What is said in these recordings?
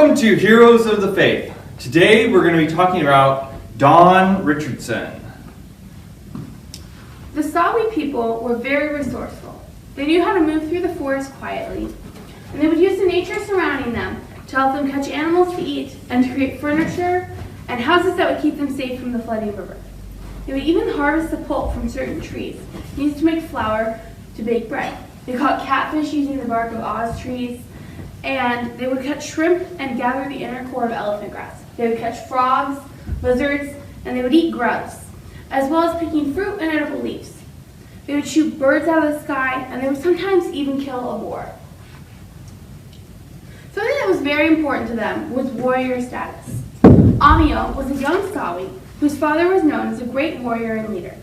Welcome to Heroes of the Faith. Today we're going to be talking about Don Richardson. The Sawi people were very resourceful. They knew how to move through the forest quietly, and they would use the nature surrounding them to help them catch animals to eat and to create furniture and houses that would keep them safe from the flooding river. They would even harvest the pulp from certain trees, used to make flour to bake bread. They caught catfish using the bark of Oz trees, and they would catch shrimp and gather the inner core of elephant grass. They would catch frogs, lizards, and they would eat grubs, as well as picking fruit and edible leaves. They would shoot birds out of the sky, and they would sometimes even kill a boar. Something that was very important to them was warrior status. Amio was a young Sawi whose father was known as a great warrior and leader.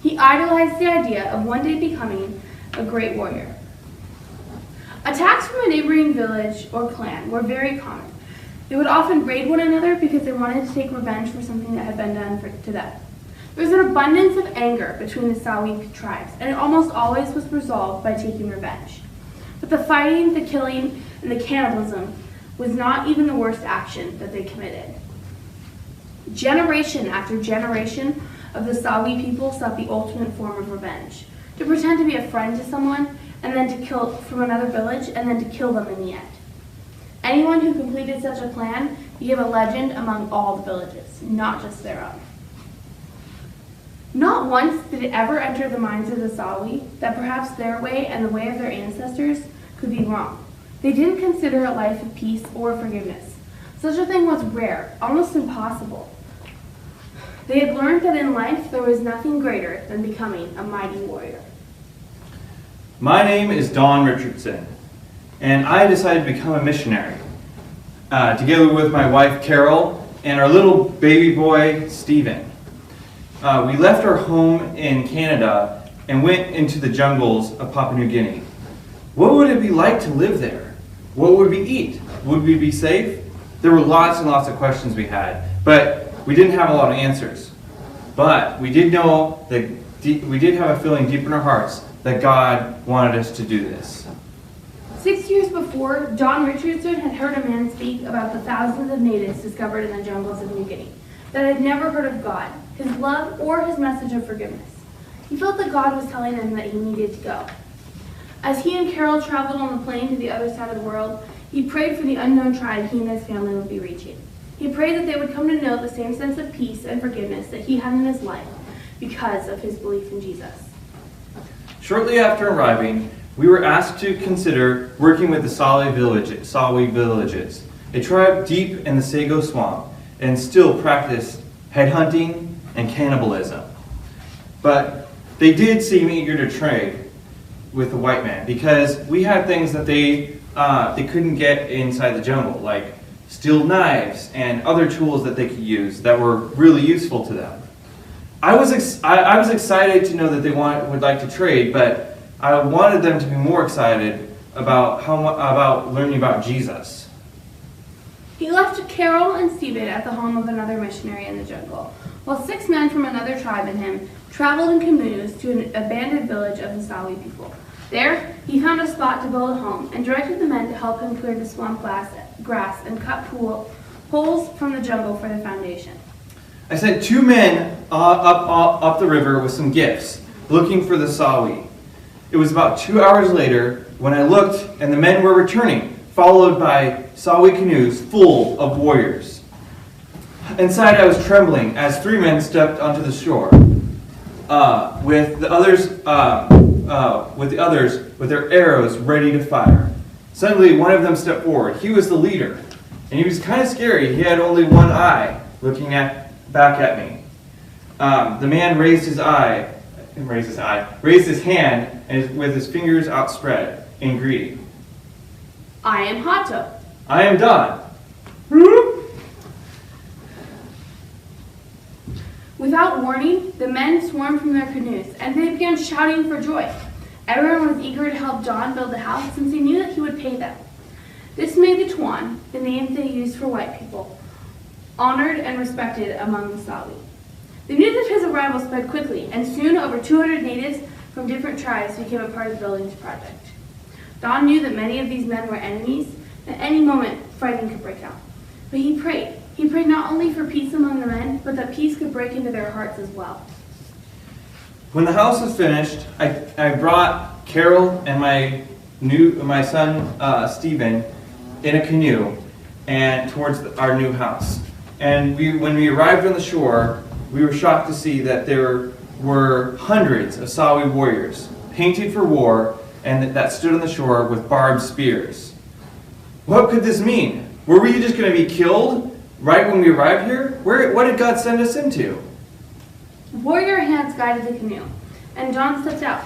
He idolized the idea of one day becoming a great warrior. Attacks from a neighboring village or clan were very common. They would often raid one another because they wanted to take revenge for something that had been done to them. There was an abundance of anger between the Sawi tribes, and it almost always was resolved by taking revenge. But the fighting, the killing, and the cannibalism was not even the worst action that they committed. Generation after generation of the Sawi people sought the ultimate form of revenge, to pretend to be a friend to someone, and then to kill from another village, and then to kill them in the end. Anyone who completed such a plan became a legend among all the villages, not just their own. Not once did it ever enter the minds of the Sawi that perhaps their way and the way of their ancestors could be wrong. They didn't consider a life of peace or forgiveness. Such a thing was rare, almost impossible. They had learned that in life there was nothing greater than becoming a mighty warrior. My name is Don Richardson, and I decided to become a missionary, together with my wife Carol and our little baby boy Stephen. We left our home in Canada and went into the jungles of Papua New Guinea. What would it be like to live there? What would we eat? Would we be safe? There were lots and lots of questions we had, but we didn't have a lot of answers. But we did know that we did have a feeling deep in our hearts that God wanted us to do this. 6 years before, Don Richardson had heard a man speak about the thousands of natives discovered in the jungles of New Guinea that had never heard of God, his love, or his message of forgiveness. He felt that God was telling him that he needed to go. As he and Carol traveled on the plane to the other side of the world, he prayed for the unknown tribe he and his family would be reaching. He prayed that they would come to know the same sense of peace and forgiveness that he had in his life because of his belief in Jesus. Shortly after arriving, we were asked to consider working with the Sawi villages, a tribe deep in the Sago Swamp, and still practice headhunting and cannibalism. But they did seem eager to trade with the white man because we had things that they couldn't get inside the jungle, like steel knives and other tools that they could use that were really useful to them. I was excited to know that they would like to trade, but I wanted them to be more excited about learning about Jesus. He left Carol and Stephen at the home of another missionary in the jungle, while 6 men from another tribe and him traveled in canoes to an abandoned village of the Sawi people. There, he found a spot to build a home and directed the men to help him clear the swamp grass and cut poles from the jungle for the foundation. I sent 2 men up the river with some gifts, looking for the Sawi. It was about 2 hours later when I looked and the men were returning, followed by Sawi canoes full of warriors. Inside I was trembling as 3 men stepped onto the shore, with the others with their arrows ready to fire. Suddenly one of them stepped forward. He was the leader, and he was kind of scary. He had only one eye looking back at me. The man raised his hand, and with his fingers outspread in greeting. I am Hato. I am Don. Without warning, the men swarmed from their canoes, and they began shouting for joy. Everyone was eager to help Don build the house since he knew that he would pay them. This made the Tuan, the name they used for white people, honored and respected among the Sawi. The news of his arrival spread quickly, and soon over 200 natives from different tribes became a part of the building project. Don knew that many of these men were enemies, and at any moment fighting could break out. But he prayed. He prayed not only for peace among the men, but that peace could break into their hearts as well. When the house was finished, I brought Carol and my son Stephen in a canoe and towards our new house. And when we arrived on the shore, we were shocked to see that there were hundreds of Sawi warriors, painted for war, and that stood on the shore with barbed spears. What could this mean? Were we just going to be killed right when we arrived here? What did God send us into? Warrior hands guided the canoe, and John stepped out.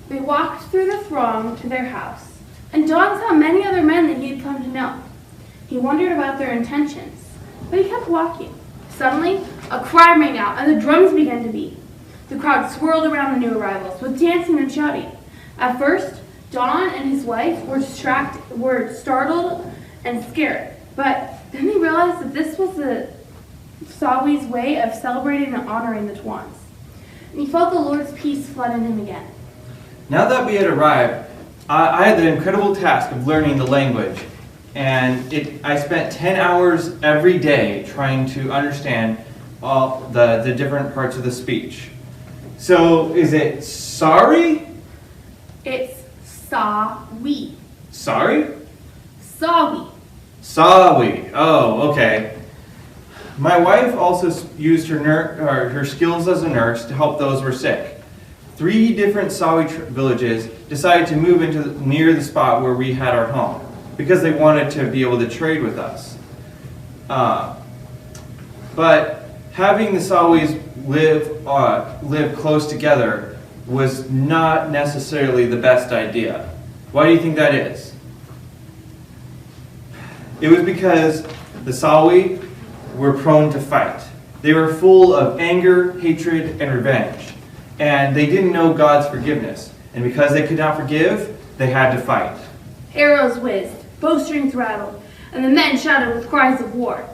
They walked through the throng to their house, and John saw many other men that he had come to know. He wondered about their intentions, but he kept walking. Suddenly, a cry rang out, and the drums began to beat. The crowd swirled around the new arrivals, with dancing and shouting. At first, John and his wife were startled and scared, but then they realized that this was the Sawi's way of celebrating and honoring the Twans. And he felt the Lord's peace flood in him again. Now that we had arrived, I had the incredible task of learning the language. And I spent 10 hours every day trying to understand all the different parts of the speech. So, is it sorry? It's Sawi. Sorry? Sawi. Sawi. Oh, okay. My wife also used her skills as a nurse to help those who were sick. 3 different Sawi villages decided to move near the spot where we had our home, because they wanted to be able to trade with us. But having the Sawis live close together was not necessarily the best idea. Why do you think that is? It was because the Sawi were prone to fight. They were full of anger, hatred, and revenge. And they didn't know God's forgiveness. And because they could not forgive, they had to fight. Arrows whizzed, bowstrings rattled, and the men shouted with cries of war.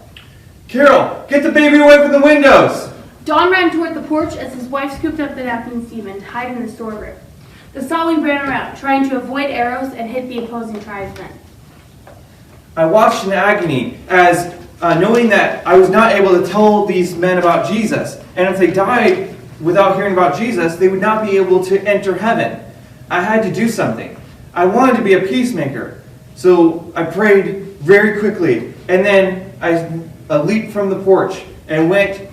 Carol, get the baby away from the windows! John ran toward the porch as his wife scooped up the napping Stephen to hide in the storeroom. The Sawi ran around, trying to avoid arrows and hit the opposing tribesmen. I watched in agony as knowing that I was not able to tell these men about Jesus. And if they died without hearing about Jesus, they would not be able to enter heaven. I had to do something. I wanted to be a peacemaker. So I prayed very quickly. And then I leaped from the porch and went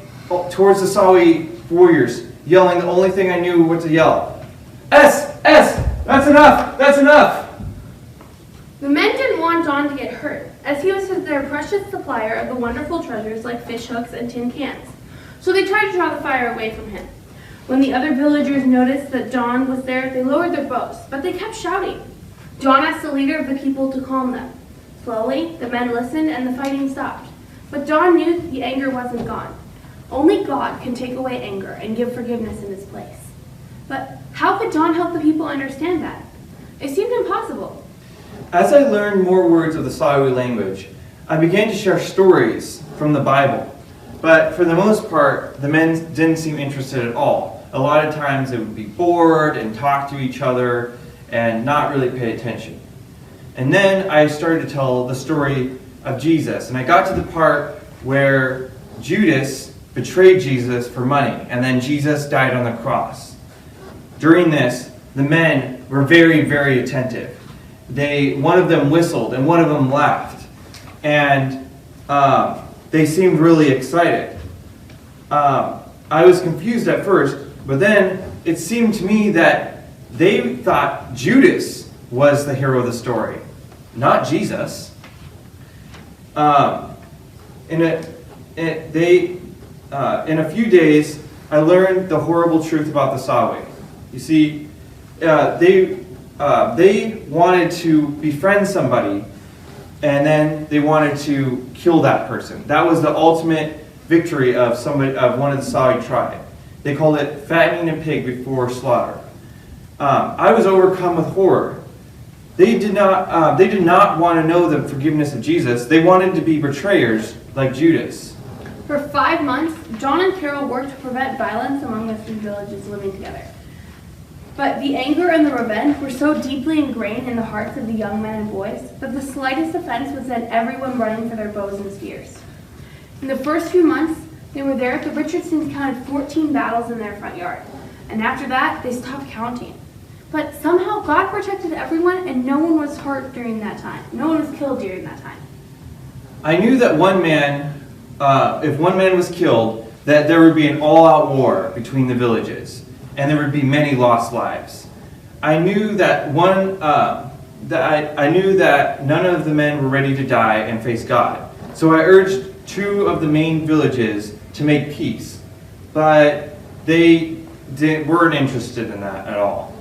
towards the Sawi warriors, yelling the only thing I knew was to yell. S! That's enough! That's enough! The men didn't want John to get hurt, as he was their precious supplier of the wonderful treasures like fish hooks and tin cans. So they tried to draw the fire away from him. When the other villagers noticed that John was there, they lowered their bows, but they kept shouting. John asked the leader of the people to calm them. Slowly, the men listened and the fighting stopped. But John knew that the anger wasn't gone. Only God can take away anger and give forgiveness in its place. But how could John help the people understand that? It seemed impossible. As I learned more words of the Sawi language, I began to share stories from the Bible. But for the most part, the men didn't seem interested at all. A lot of times they would be bored and talk to each other and not really pay attention. And then I started to tell the story of Jesus. And I got to the part where Judas betrayed Jesus for money, and then Jesus died on the cross. During this, the men were very, very attentive. One of them whistled and one of them laughed. And they seemed really excited. I was confused at first, but then it seemed to me that they thought Judas was the hero of the story, not Jesus. In a few days, I learned the horrible truth about the Sawi. You see, they wanted to befriend somebody, and then they wanted to kill that person. That was the ultimate victory of one of the Sawi tribe. They called it fattening a pig before slaughter. I was overcome with horror. They did not want to know the forgiveness of Jesus. They wanted to be betrayers like Judas. For 5 months, John and Carol worked to prevent violence among the 3 villages living together. But the anger and the revenge were so deeply ingrained in the hearts of the young men and boys that the slightest offense would send everyone running for their bows and spears. In the first few months they were there, the Richardsons counted 14 battles in their front yard, and after that they stopped counting. But somehow God protected everyone and no one was hurt during that time. No one was killed during that time. I knew that if one man was killed, that there would be an all-out war between the villages, and there would be many lost lives. I knew that I knew that none of the men were ready to die and face God. So I urged 2 of the main villages to make peace, but they weren't interested in that at all.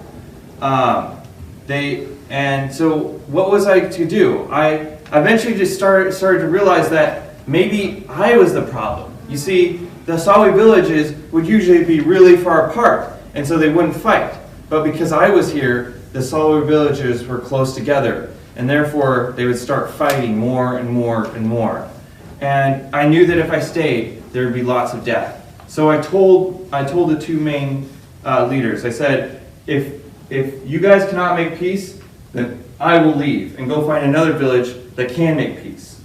And so what was I to do? I eventually just started to realize that maybe I was the problem. You see, the Sawi villages would usually be really far apart, and so they wouldn't fight. But because I was here, the Sawi villages were close together, and therefore they would start fighting more and more and more. And I knew that if I stayed, there would be lots of death. So I told the 2 main leaders, I said, if you guys cannot make peace, then I will leave and go find another village that can make peace.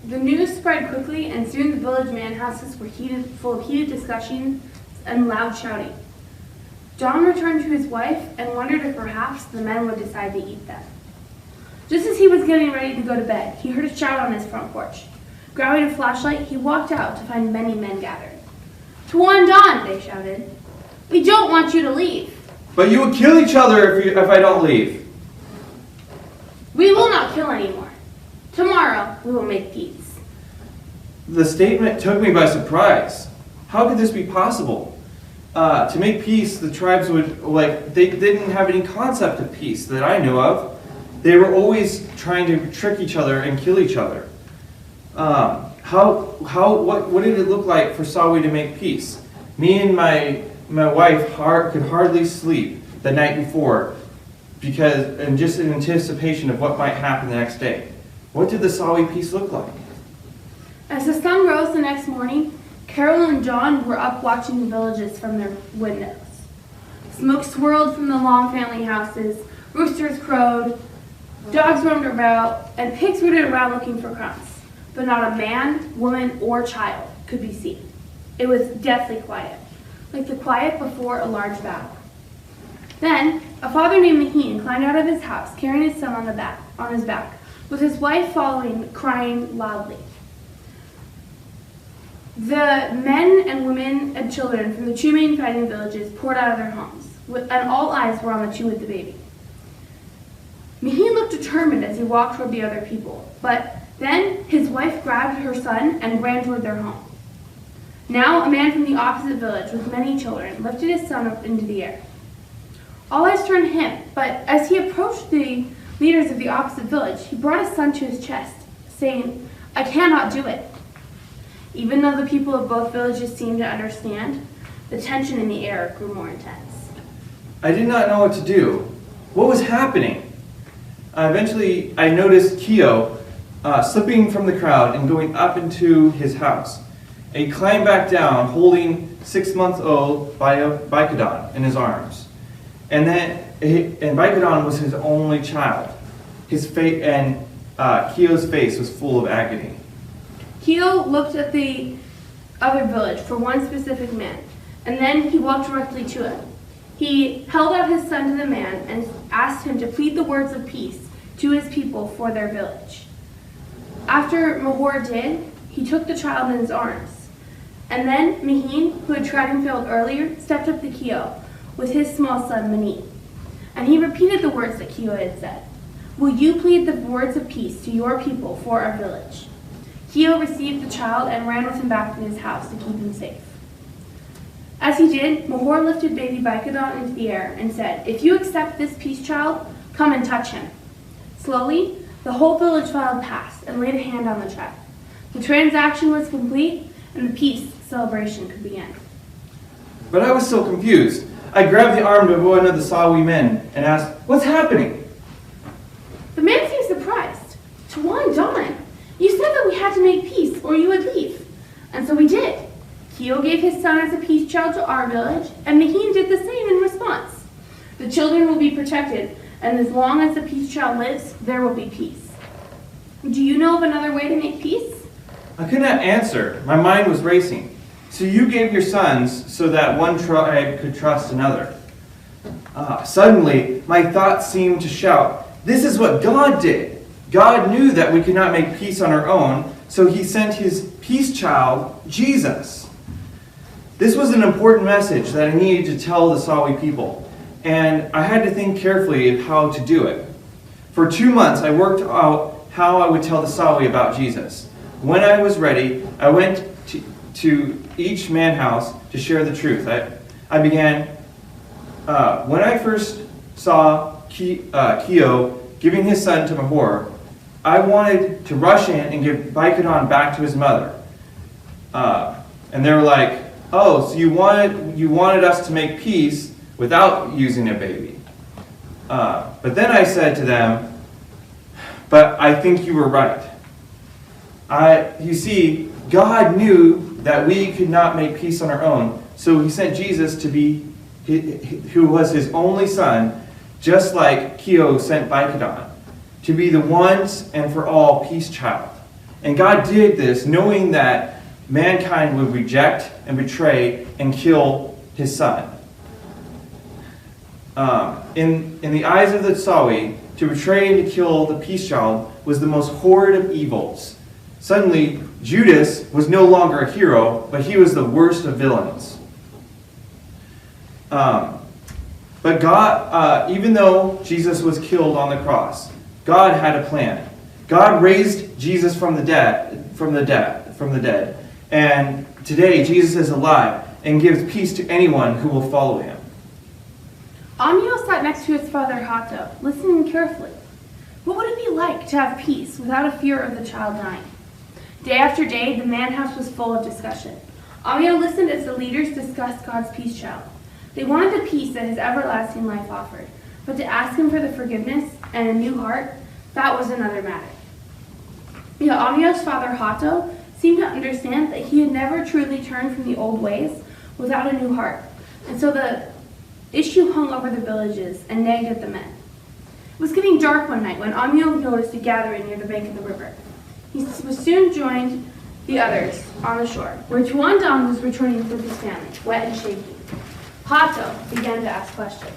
The news spread quickly, and soon the village manhouses were full of heated discussions and loud shouting. John returned to his wife and wondered if perhaps the men would decide to eat them. Just as he was getting ready to go to bed, he heard a shout on his front porch. Grabbing a flashlight, he walked out to find many men gathered. "Tuan Don," they shouted. "We don't want you to leave." But you would kill each other if I don't leave. "We will not kill anymore. Tomorrow we will make peace." The statement took me by surprise. How could this be possible? To make peace, the tribes they didn't have any concept of peace that I knew of. They were always trying to trick each other and kill each other. What did it look like for Sawi to make peace? Me and my wife could hardly sleep the night before just in anticipation of what might happen the next day. What did the Sawi peace look like? As the sun rose the next morning, Carol and John were up watching the villages from their windows. Smoke swirled from the long family houses, roosters crowed, dogs roamed about, and pigs rooted around looking for crumbs. But not a man, woman, or child could be seen. It was deathly quiet, like the quiet before a large battle. Then, a father named Maheen climbed out of his house, carrying his son on his back, with his wife following, crying loudly. The men and women and children from the 2 main fighting villages poured out of their homes, and all eyes were on the 2 with the baby. Maheen looked determined as he walked toward the other people, but then his wife grabbed her son and ran toward their home. Now a man from the opposite village with many children lifted his son up into the air. All eyes turned to him, but as he approached the leaders of the opposite village, he brought his son to his chest, saying, "I cannot do it." Even though the people of both villages seemed to understand, the tension in the air grew more intense. I did not know what to do. What was happening? Eventually, I noticed Keo slipping from the crowd and going up into his house. And he climbed back down, holding 6-month-old Bikadon in his arms. And Bikadon was his only child. Keo's face was full of agony. Keo looked at the other village for one specific man, and then he walked directly to him. He held out his son to the man and asked him to plead the words of peace to his people for their village. After Mahor did, he took the child in his arms. And then Maheen, who had tried and failed earlier, stepped up to Keo with his small son Mani. And he repeated the words that Keo had said. "Will you plead the words of peace to your people for our village?" Keo received the child and ran with him back to his house to keep him safe. As he did, Mahor lifted baby Bikadon into the air and said, "If you accept this peace child, come and touch him." Slowly, the whole village filed past and laid a hand on the child. The transaction was complete, and the peace celebration could begin. But I was so confused. I grabbed the arm of one of the Sawi men and asked, "What's happening?" The man seemed surprised. "Tuan Don, you said that we had to make peace or you would leave. And so we did. Keo gave his son as a peace child to our village, and Maheen did the same in response. The children will be protected, and as long as the peace child lives, there will be peace. Do you know of another way to make peace? I could not answer. My mind was racing. So you gave your sons so that one tribe could trust another. Suddenly, my thoughts seemed to shout, "This is what God did." God knew that we could not make peace on our own, so he sent his peace child, Jesus. This was an important message that I needed to tell the Sawi people, and I had to think carefully of how to do it. For 2 months, I worked out how I would tell the Sawi about Jesus. When I was ready, I went to each man house to share the truth. I began, when I first saw Keo giving his son to Mahor, I wanted to rush in and give Baikadon back to his mother. And they were like, "Oh, so you wanted us to make peace without using a baby." But then I said to them, "But I think you were right. You see, God knew that we could not make peace on our own, so he sent Jesus to be, who was his only son, just like Keo sent Baikadon, to be the once and for all peace child. And God did this knowing that mankind would reject and betray and kill his son. In the eyes of the Sawi, to betray and to kill the peace child was the most horrid of evils. Suddenly, Judas was no longer a hero, but he was the worst of villains. But God, even though Jesus was killed on the cross, God had a plan. God raised Jesus from the dead, and today Jesus is alive and gives peace to anyone who will follow him. Amiel sat next to his father Hato, listening carefully. What would it be like to have peace without a fear of the child dying? Day after day, the man house was full of discussion. Amiel listened as the leaders discussed God's peace child. They wanted the peace that his everlasting life offered, but to ask him for the forgiveness and a new heart, that was another matter. Yet Amiel's father Hato seemed to understand that he had never truly turned from the old ways without a new heart, and so the issue hung over the villages and nagged at the men. It was getting dark one night when Amiel noticed a gathering near the bank of the river. He was soon joined the others on the shore, where Tuan Don was returning with his family, wet and shaky. Hato began to ask questions.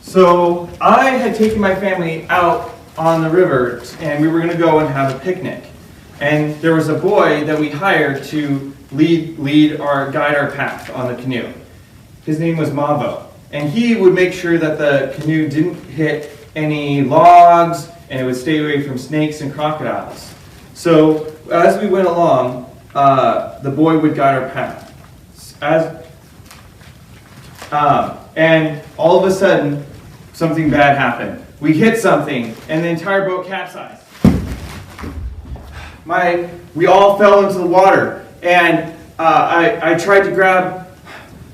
So I had taken my family out on the river, and we were going to go and have a picnic. And there was a boy that we hired to guide our path on the canoe. His name was Mavo, and he would make sure that the canoe didn't hit any logs, and it would stay away from snakes and crocodiles. So as we went along, the boy would guide our path. And all of a sudden, something bad happened. We hit something, and the entire boat capsized. We all fell into the water, and I tried to grab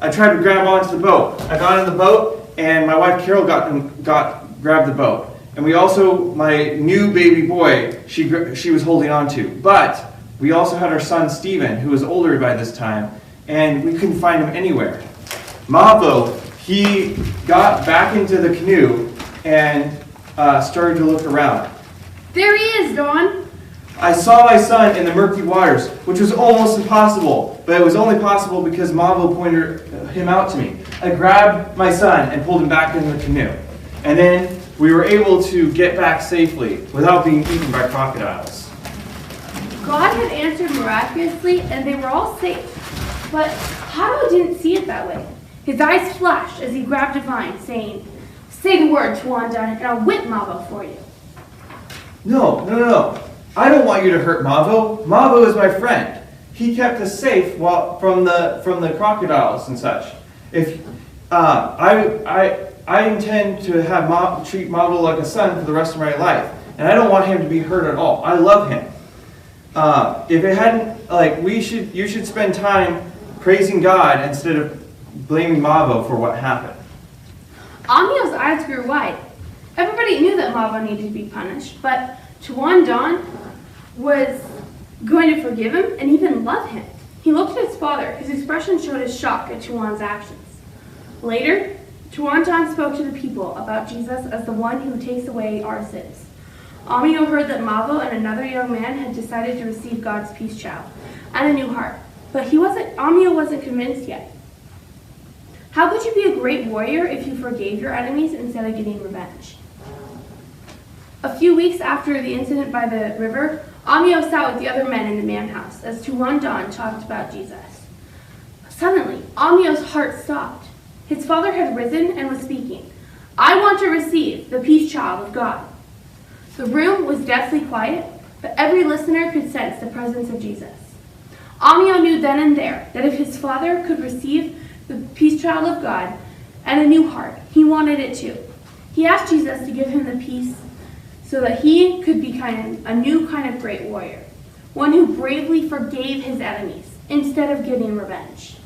onto the boat. I got in the boat, and my wife Carol grabbed the boat. And we also, my new baby boy, she was holding on to. But we also had our son Stephen, who was older by this time, and we couldn't find him anywhere. Mavo, he got back into the canoe and started to look around. There he is, Don. I saw my son in the murky waters, which was almost impossible, but it was only possible because Mavo pointed him out to me. I grabbed my son and pulled him back in the canoe. And then we were able to get back safely without being eaten by crocodiles. God had answered miraculously, and they were all safe. But Hato didn't see it that way. His eyes flashed as he grabbed a vine, saying, "Say the word, Tuanda, and I'll whip Mavo for you." No. I don't want you to hurt Mavo. Mavo is my friend. He kept us safe from the crocodiles and such. If I intend to treat Mavo like a son for the rest of my life, and I don't want him to be hurt at all. I love him. If it hadn't, you should spend time praising God instead of blaming Mavo for what happened. Amiel's eyes grew wide. Everybody knew that Mavo needed to be punished, but Tuan Don was going to forgive him and even love him. He looked at his father. His expression showed his shock at Tuan's actions. Later, Tuan John spoke to the people about Jesus as the one who takes away our sins. Amio heard that Mavo and another young man had decided to receive God's peace child and a new heart, but Amio wasn't convinced yet. How could you be a great warrior if you forgave your enemies instead of getting revenge? A few weeks after the incident by the river, Amio sat with the other men in the man house as Tuan John talked about Jesus. Suddenly, Amio's heart stopped. His father had risen and was speaking. I want to receive the peace child of God. The room was deathly quiet, but every listener could sense the presence of Jesus. Amio knew then and there that if his father could receive the peace child of God and a new heart, he wanted it too. He asked Jesus to give him the peace so that he could become a new kind of great warrior, one who bravely forgave his enemies instead of getting revenge.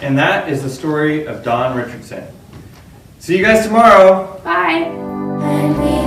And that is the story of Don Richardson. See you guys tomorrow. Bye. And we